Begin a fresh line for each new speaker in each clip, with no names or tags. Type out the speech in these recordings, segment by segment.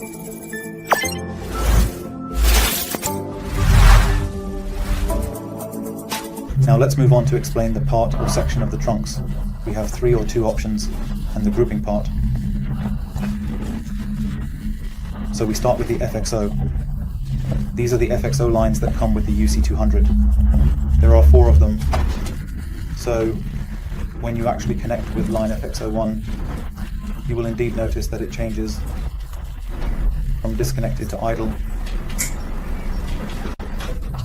Now let's move on to explain the part or section of the trunks. We have 3 or 2 options and the grouping part. So we start with the FXO. These are the FXO lines that come with the UC200. There are 4 of them. So when you actually connect with line FXO1, you will indeed notice that it changes from disconnected to idle.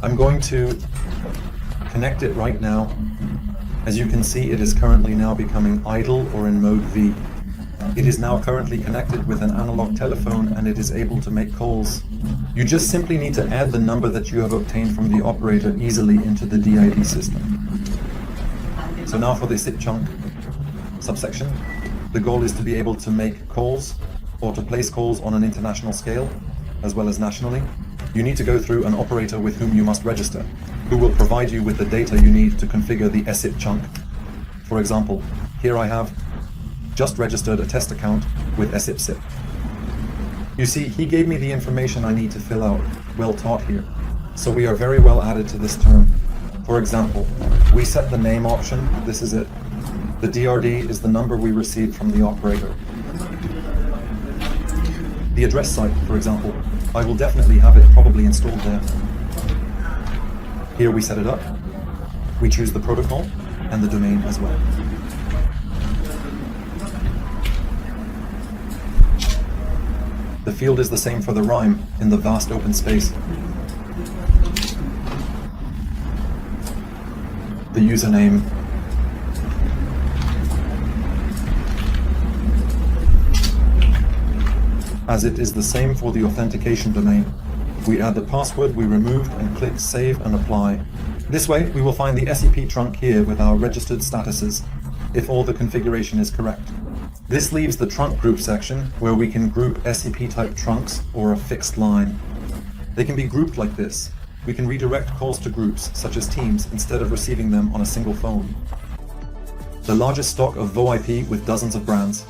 I'm going to connect it right now. As you can see, it is currently now becoming idle or in mode V. It is now currently connected with an analog telephone and it is able to make calls. You just simply need to add the number that you have obtained from the operator easily into the DID system. So now for the SIP chunk subsection, the goal is to be able to make calls or to place calls on an international scale as well as nationally. You need to go through an operator with whom you must register, who will provide you with the data you need to configure the SIP chunk. For example, here I have just registered a test account with SIP. You see, he gave me the information I need to fill out, well taught here. So we are very well added to this term. For example, we set the name option, this is it. The DRD is the number we received from the operator. The address site, for example, I will definitely have it probably installed there. Here we set it up. We choose the protocol and the domain as well. The field is the same for the rhyme in the vast open space. The username. As it is the same for the authentication domain. We add the password we removed and click Save and Apply. This way we will find the SEP trunk here with our registered statuses, if all the configuration is correct. This leaves the trunk group section where we can group SEP type trunks or a fixed line. They can be grouped like this. We can redirect calls to groups, such as teams, instead of receiving them on a single phone. The largest stock of VoIP with dozens of brands.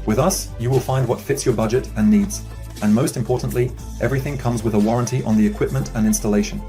With us, you will find what fits your budget and needs. And most importantly, everything comes with a warranty on the equipment and installation.